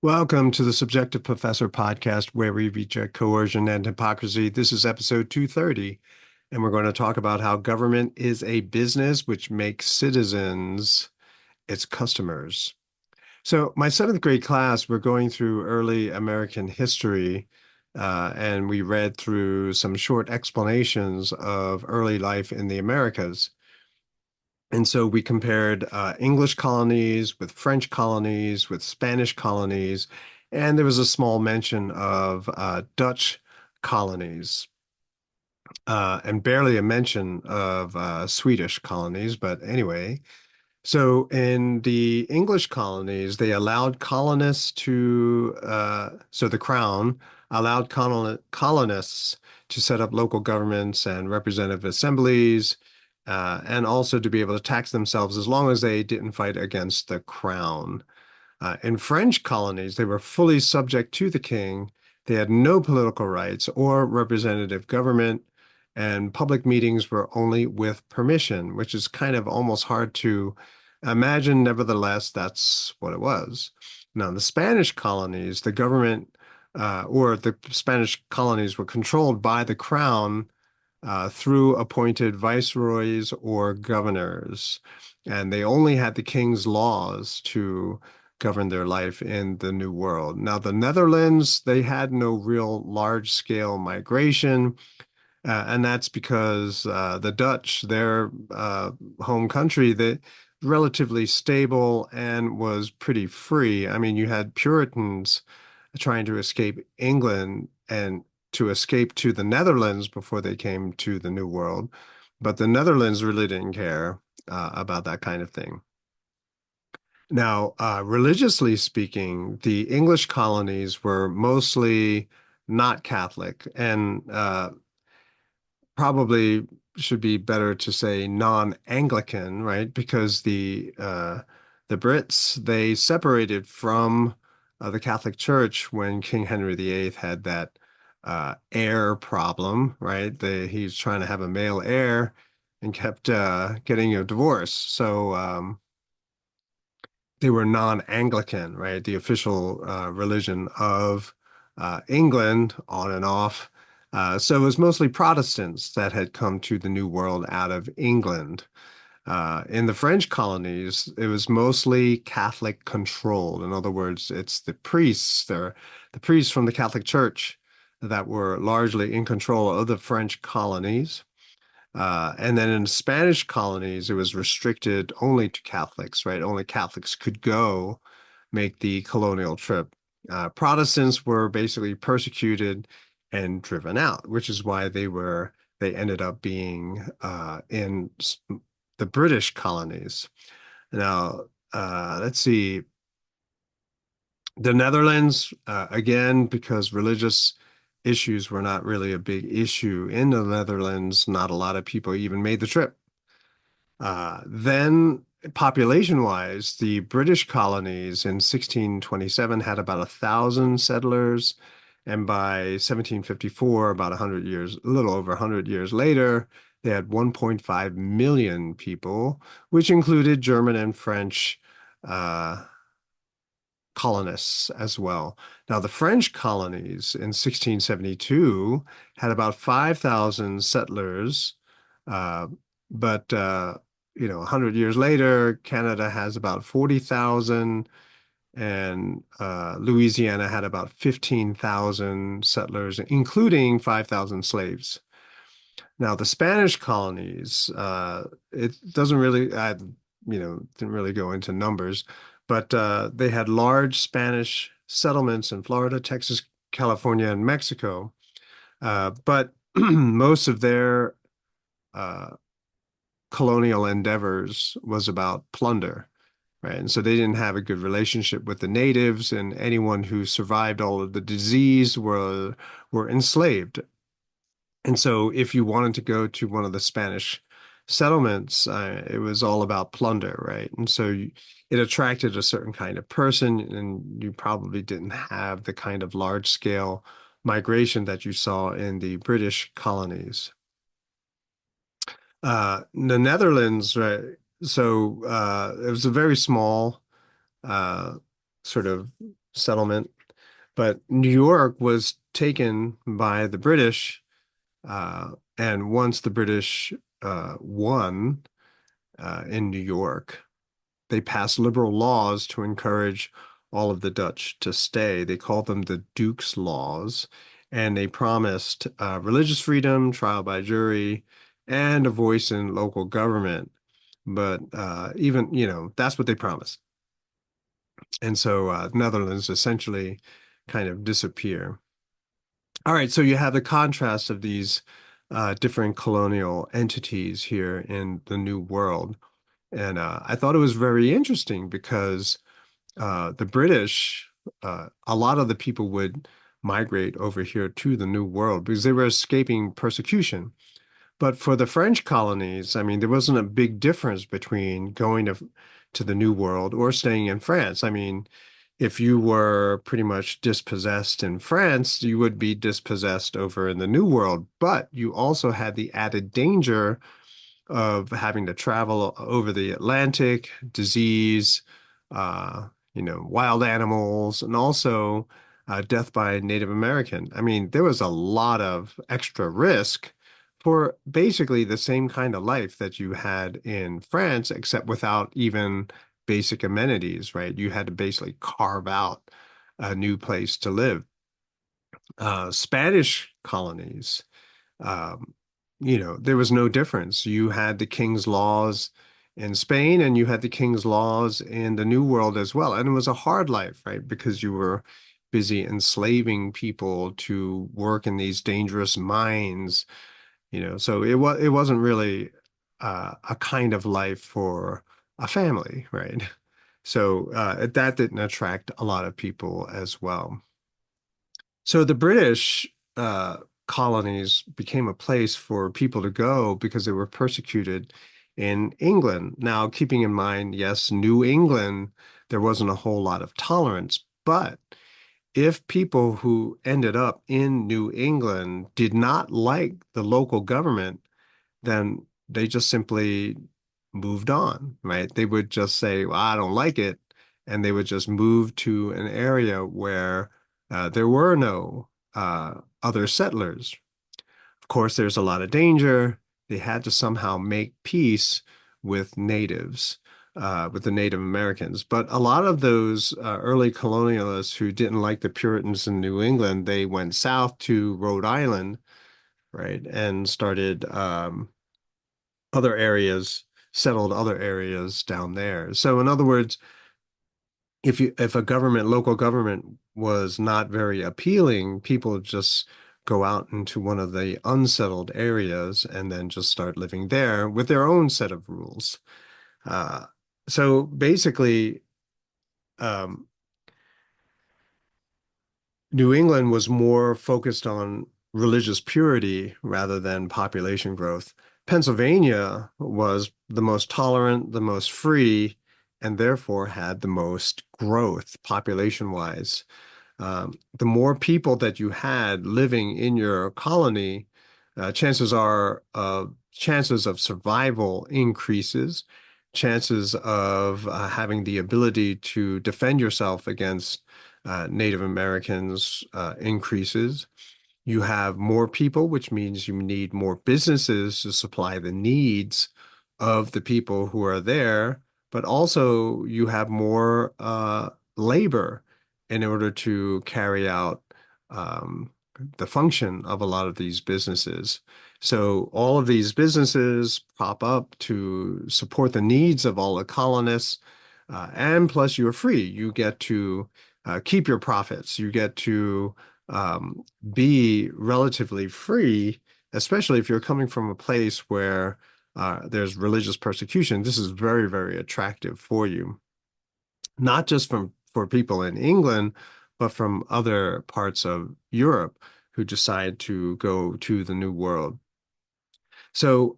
Welcome to the Subjective Professor podcast, where we reject coercion and hypocrisy. This is episode 230, and we're going to talk about how government is a business which makes citizens its customers. So, my seventh grade class, we're going through early American history, and we read through some short explanations of early life in the Americas. And so we compared English colonies with French colonies, with Spanish colonies, and there was a small mention of Dutch colonies, and barely a mention of Swedish colonies. But anyway, so in the English colonies, they allowed colonists so the crown allowed colonists to set up local governments and representative assemblies, and also to be able to tax themselves as long as they didn't fight against the crown. In French colonies, they were fully subject to the king. They had no political rights or representative government, and public meetings were only with permission, which is kind of almost hard to imagine. Nevertheless, that's what it was. Now, the Spanish colonies, the government or the Spanish colonies were controlled by the crown through appointed viceroys or governors, and they only had the king's laws to govern their life in the New World. Now, the Netherlands, they had no real large-scale migration, and that's because the Dutch, their home country, they relatively stable and was pretty free. I mean, you had Puritans trying to escape England and to escape to the Netherlands before they came to the New World, but the Netherlands really didn't care about that kind of thing. Now, religiously speaking, the English colonies were mostly not Catholic, and probably should be better to say non-Anglican, right? Because the Brits, they separated from the Catholic Church when King Henry VIII had that heir problem, right? He's trying to have a male heir and kept getting a divorce. So they were non-Anglican, right? The official religion of England, on and off. So it was mostly Protestants that had come to the New World out of England. In the French colonies, it was mostly Catholic controlled. In other words, it's the priests from the Catholic Church that were largely in control of the French colonies. And then in the Spanish colonies, it was restricted only to Catholics, right? Only Catholics could go make the colonial trip. Protestants were basically persecuted and driven out, which is why they ended up being in the British colonies. Now, let's see. The Netherlands, again, because religious issues were not really a big issue in the Netherlands, not a lot of people even made the trip. Then, population-wise, the British colonies in 1627 had about 1,000 settlers, and by 1754, about 100 years, a little over 100 years later, they had 1.5 million people, which included German and French colonists as well. Now, the French colonies in 1672 had about 5,000 settlers, uh, but 100 years later, Canada has about 40,000, and Louisiana had about 15,000 settlers, including 5,000 slaves. Now, the Spanish colonies, it doesn't really, didn't really go into numbers, but they had large Spanish settlements in Florida, Texas, California, and Mexico. But most of their uh, colonial endeavors was about plunder, right? And so they didn't have a good relationship with the natives, and anyone who survived all of the disease were enslaved. And so if you wanted to go to one of the Spanish settlements, it was all about plunder, right? And so it attracted a certain kind of person, and you probably didn't have the kind of large scale migration that you saw in the British colonies. The Netherlands, right? So it was a very small uh, sort of settlement. But New York was taken by the British, and once the British won in New York, they passed liberal laws to encourage all of the Dutch to stay. They called them the Duke's Laws, and they promised religious freedom, trial by jury, and a voice in local government. But even, that's what they promised. And so Netherlands essentially kind of disappear. All right, so you have the contrast of these different colonial entities here in the New World. And I thought it was very interesting because the British, a lot of the people would migrate over here to the New World because they were escaping persecution. But for the French colonies, I mean, there wasn't a big difference between going to the New World or staying in France. I mean, if you were pretty much dispossessed in France, you would be dispossessed over in the New World. But you also had the added danger of having to travel over the Atlantic, disease, wild animals, and also death by Native American. I mean, there was a lot of extra risk for basically the same kind of life that you had in France, except without even basic amenities, right? You had to basically carve out a new place to live. Spanish colonies, um, there was no difference. You had the king's laws in Spain and you had the king's laws in the New World as well. And it was a hard life, right? Because you were busy enslaving people to work in these dangerous mines, so it wasn't really a kind of life for a family, right? So that didn't attract a lot of people as well. So the British colonies became a place for people to go because they were persecuted in England. Now, keeping in mind, yes, New England, there wasn't a whole lot of tolerance, but if people who ended up in New England did not like the local government, then they just simply moved on, right? They would just say, well, I don't like it. And they would just move to an area where there were no other settlers. Of course, there's a lot of danger. They had to somehow make peace with natives, with the Native Americans. But a lot of those early colonialists who didn't like the Puritans in New England, they went south to Rhode Island, right, and started other areas, settled other areas down there. So in other words, if a local government was not very appealing, people just go out into one of the unsettled areas and then just start living there with their own set of rules. Uh, so basically, um, New England was more focused on religious purity rather than population growth. Pennsylvania was the most tolerant, the most free, and therefore had the most growth population-wise. The more people that you had living in your colony, chances of survival increases, chances of having the ability to defend yourself against Native Americans increases. You have more people, which means you need more businesses to supply the needs of the people who are there, but also you have more labor in order to carry out um, the function of a lot of these businesses. So all of these businesses pop up to support the needs of all the colonists, and plus you're free. You get to keep your profits. You get to be relatively free, especially if you're coming from a place where there's religious persecution. This is very, very attractive for you, not just for people in England, but from other parts of Europe who decide to go to the New World. So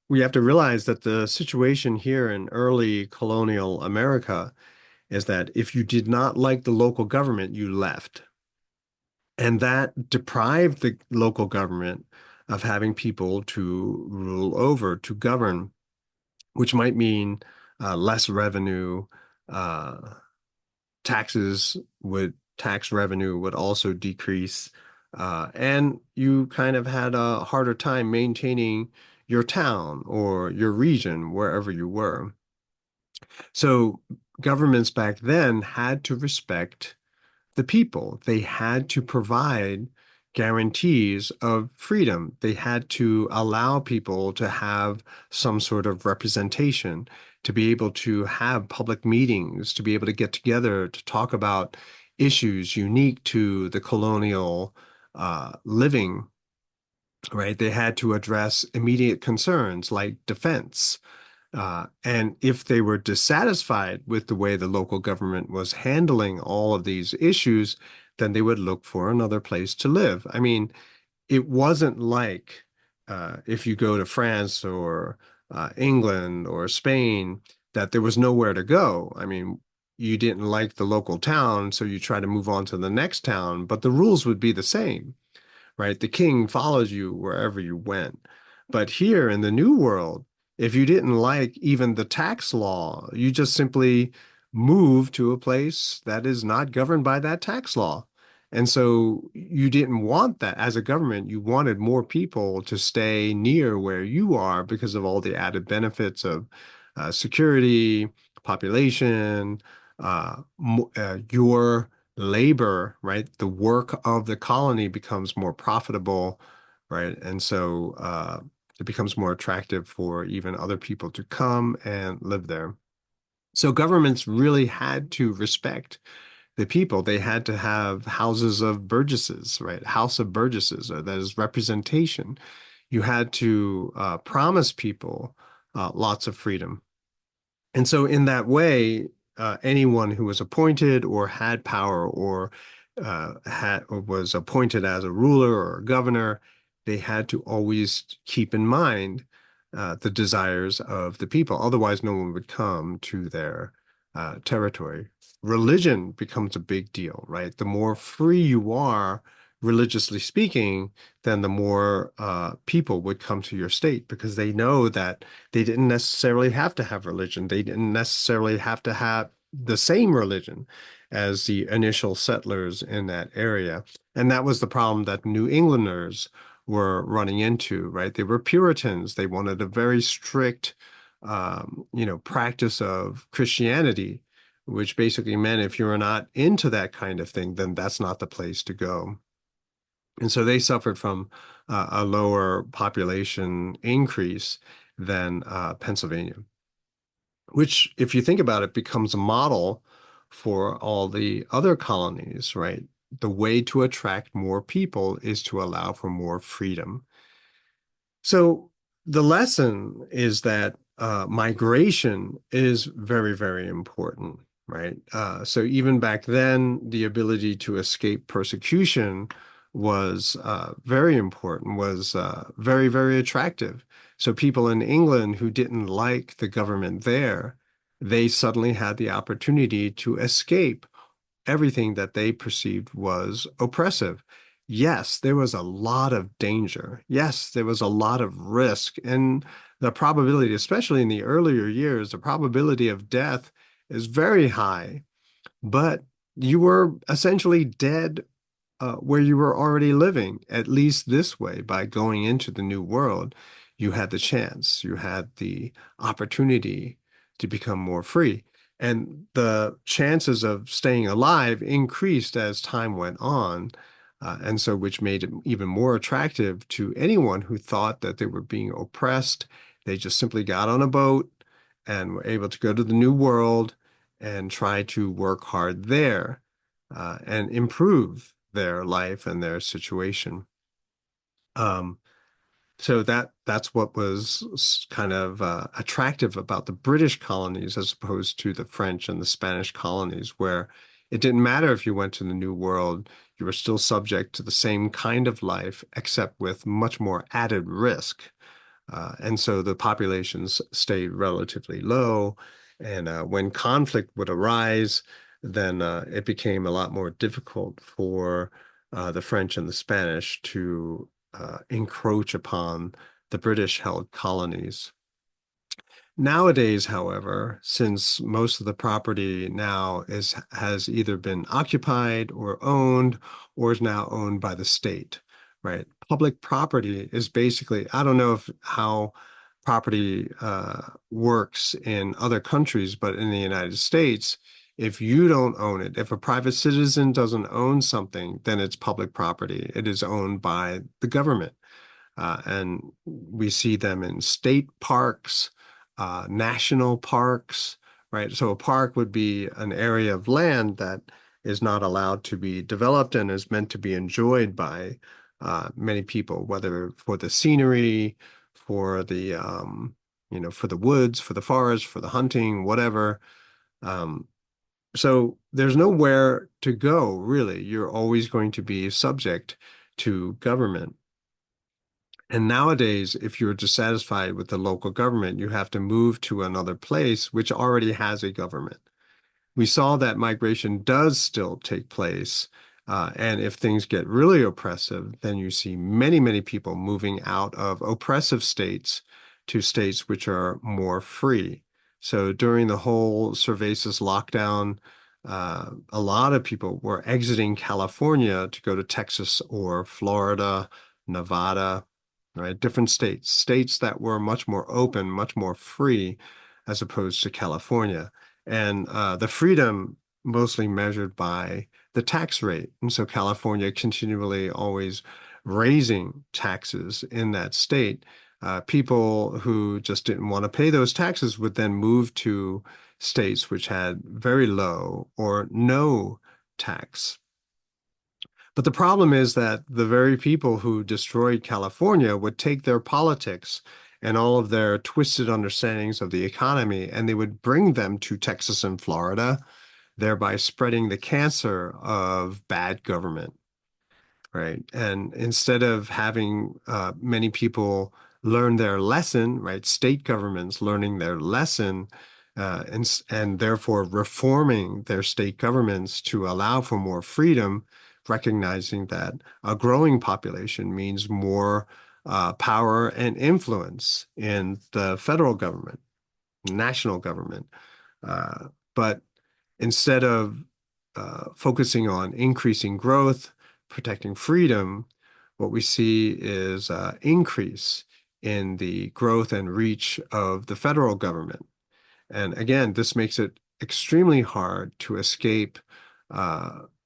we have to realize that the situation here in early colonial America is that if you did not like the local government, you left. And that deprived the local government of having people to rule over, to govern, which might mean less revenue, uh, tax revenue would also decrease, and you kind of had a harder time maintaining your town or your region wherever you were. So governments back then had to respect the people. They had to provide guarantees of freedom. They had to allow people to have some sort of representation, to be able to have public meetings, to be able to get together to talk about issues unique to the colonial living, right? They had to address immediate concerns like defense. And if they were dissatisfied with the way the local government was handling all of these issues, then they would look for another place to live. I mean, it wasn't like if you go to France or England or Spain, that there was nowhere to go. I mean, you didn't like the local town, so you try to move on to the next town, but the rules would be the same, right? The king follows you wherever you went. But here in the new world, if you didn't like even the tax law, you just simply move to a place that is not governed by that tax law. And so you didn't want that as a government. You wanted more people to stay near where you are because of all the added benefits of security, population, your labor, right? The work of the colony becomes more profitable, right? And so it becomes more attractive for even other people to come and live there. So governments really had to respect the people. They had to have houses of burgesses, right? House of burgesses, or that is representation. You had to promise people lots of freedom. And so, in that way, anyone who was appointed or had power or had or was appointed as a ruler or a governor, they had to always keep in mind the desires of the people. Otherwise, no one would come to their territory. Religion becomes a big deal, right? The more free you are, religiously speaking, then the more people would come to your state because they know that they didn't necessarily have to have religion. They didn't necessarily have to have the same religion as the initial settlers in that area. And that was the problem that New Englanders were running into, right? They were Puritans. They wanted a very strict, practice of Christianity, which basically meant if you were not into that kind of thing, then that's not the place to go. And so they suffered from a lower population increase than Pennsylvania, which, if you think about it, becomes a model for all the other colonies, right? The way to attract more people is to allow for more freedom. So the lesson is that migration is very, very important, right? So even back then, the ability to escape persecution was very important, was very, very attractive. So people in England who didn't like the government there, they suddenly had the opportunity to escape everything that they perceived was oppressive. Yes, there was a lot of danger. Yes, there was a lot of risk. And the probability, especially in the earlier years, the probability of death is very high. But you were essentially dead where you were already living, at least this way, by going into the new world, you had the chance, you had the opportunity to become more free. And the chances of staying alive increased as time went on. And so, which made it even more attractive to anyone who thought that they were being oppressed. They just simply got on a boat and were able to go to the new world and try to work hard there and improve their life and their situation. Um, so that's what was kind of attractive about the British colonies as opposed to the French and the Spanish colonies, where it didn't matter if you went to the New World, you were still subject to the same kind of life, except with much more added risk. And so the populations stayed relatively low. And when conflict would arise, then it became a lot more difficult for the French and the Spanish to encroach upon the British held colonies. Nowadays, however, since most of the property now has either been occupied or is now owned by the state, right? Public property is basically, I don't know if how property works in other countries, but in the United States, if you don't own it, if a private citizen doesn't own something, then it's public property. It is owned by the government. And we see them in state parks, national parks, right? So a park would be an area of land that is not allowed to be developed and is meant to be enjoyed by many people, whether for the scenery, for for the woods, for the forest, for the hunting, whatever. Um, so there's nowhere to go, really. You're always going to be subject to government. And nowadays, if you're dissatisfied with the local government, you have to move to another place which already has a government. We saw that migration does still take place. And if things get really oppressive, then you see many, many people moving out of oppressive states to states which are more free. So during the whole Cervasis lockdown, a lot of people were exiting California to go to Texas or Florida, Nevada, right? Different states, states that were much more open, much more free, as opposed to California. And the freedom mostly measured by the tax rate. And so California continually always raising taxes in that state. People who just didn't want to pay those taxes would then move to states which had very low or no tax. But the problem is that the very people who destroyed California would take their politics and all of their twisted understandings of the economy, and they would bring them to Texas and Florida, thereby spreading the cancer of bad government, right? And instead of having many people learn their lesson, right? State governments learning their lesson and therefore reforming their state governments to allow for more freedom, recognizing that a growing population means more power and influence in the federal government, national government. But instead of focusing on increasing growth, protecting freedom, what we see is increase in the growth and reach of the federal government. And again, this makes it extremely hard to escape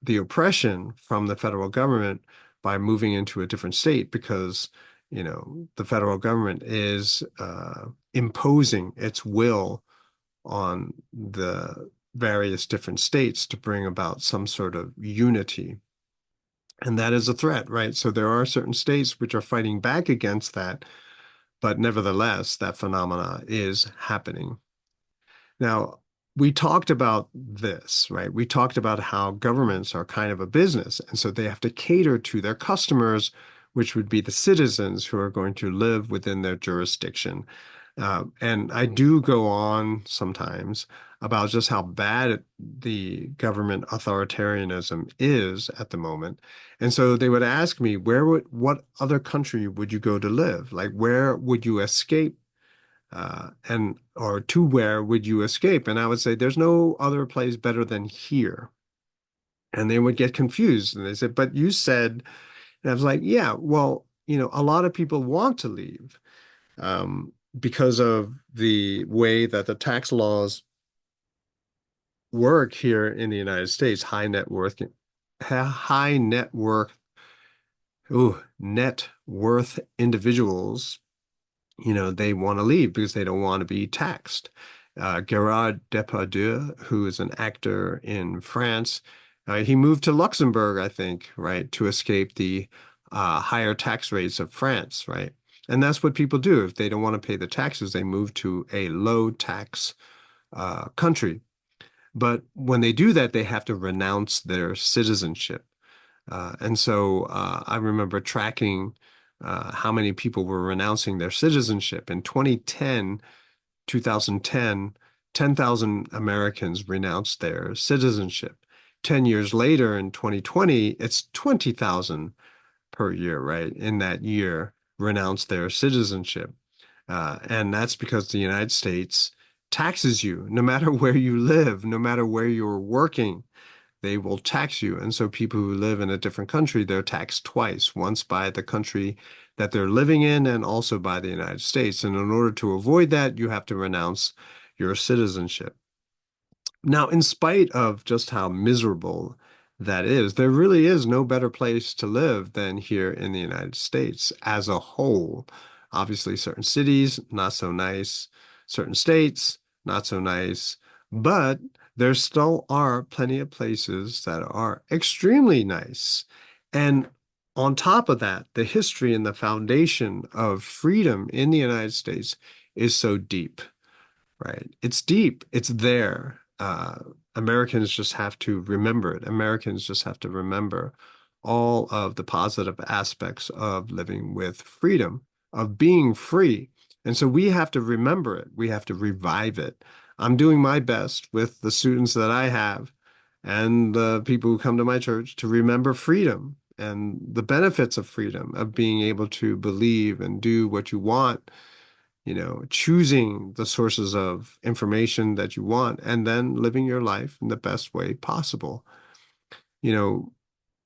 the oppression from the federal government by moving into a different state because, the federal government is imposing its will on the various different states to bring about some sort of unity. And that is a threat, right? So there are certain states which are fighting back against that, but nevertheless, that phenomena is happening. Now, we talked about this, right? We talked about how governments are kind of a business, and so they have to cater to their customers, which would be the citizens who are going to live within their jurisdiction. And I do go on sometimes about just how bad the government authoritarianism is at the moment. And so they would ask me, what other country would you go to live? Like, where would you escape or to where would you escape? And I would say, there's no other place better than here. And they would get confused and they said, but you said, and I was like, yeah, well, a lot of people want to leave because of the way that the tax laws work here in the United States. High net worth individuals, they want to leave because they don't want to be taxed. Gerard Depardieu, who is an actor in France, he moved to Luxembourg, I think, right, to escape the higher tax rates of France, right? And that's what people do. If they don't want to pay the taxes, they move to a low tax country. But when they do that, they have to renounce their citizenship. And so I remember tracking how many people were renouncing their citizenship. In 2010, 10,000 Americans renounced their citizenship. 10 years later, in 2020, it's 20,000 per year, right? In that year, renounced their citizenship. And that's because the United States taxes you no matter where you live, no matter where you're working. They will tax you. And so people who live in a different country, they're taxed twice, once by the country that they're living in and also by the United States. And in order to avoid that, you have to renounce your citizenship. Now, in spite of just how miserable that is, there really is no better place to live than here in the United States as a whole. Obviously, certain cities, not so nice, certain states, not so nice, but there still are plenty of places that are extremely nice. And on top of that, the history and the foundation of freedom in the United States is so deep. Right. It's deep. It's there. Americans just have to remember it. Americans just have to remember all of the positive aspects of living with freedom, of being free. And so we have to remember it. We have to revive it. I'm doing my best with the students that I have and the people who come to my church to remember freedom and the benefits of freedom, of being able to believe and do what you want, choosing the sources of information that you want and then living your life in the best way possible. You know,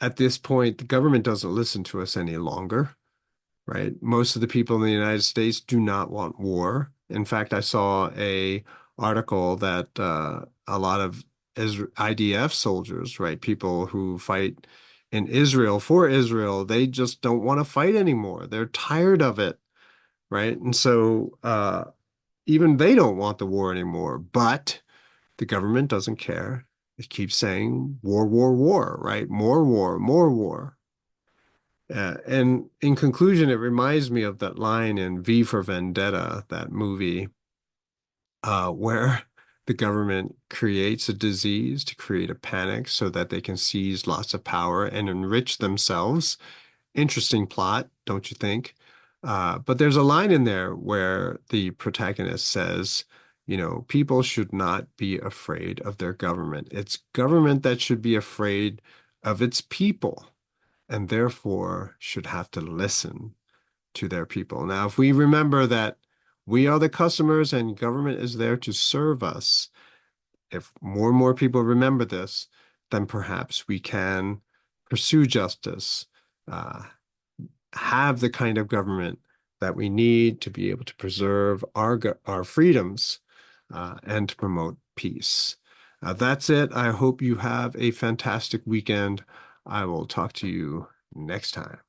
at this point, the government doesn't listen to us any longer, right? Most of the people in the United States do not want war. In fact, I saw a article that a lot of IDF soldiers, right, people who fight in Israel for Israel, they just don't want to fight anymore. They're tired of it, right? And so even they don't want the war anymore, but the government doesn't care. It keeps saying war, war, war, right? More war, more war. And in conclusion, it reminds me of that line in V for Vendetta, that movie, where the government creates a disease to create a panic so that they can seize lots of power and enrich themselves. Interesting plot, don't you think? But there's a line in there where the protagonist says, people should not be afraid of their government. It's government that should be afraid of its people and therefore should have to listen to their people. Now, if we remember that we are the customers and government is there to serve us, if more and more people remember this, then perhaps we can pursue justice, uh, have the kind of government that we need to be able to preserve our freedoms and to promote peace. That's it. I hope you have a fantastic weekend. I will talk to you next time.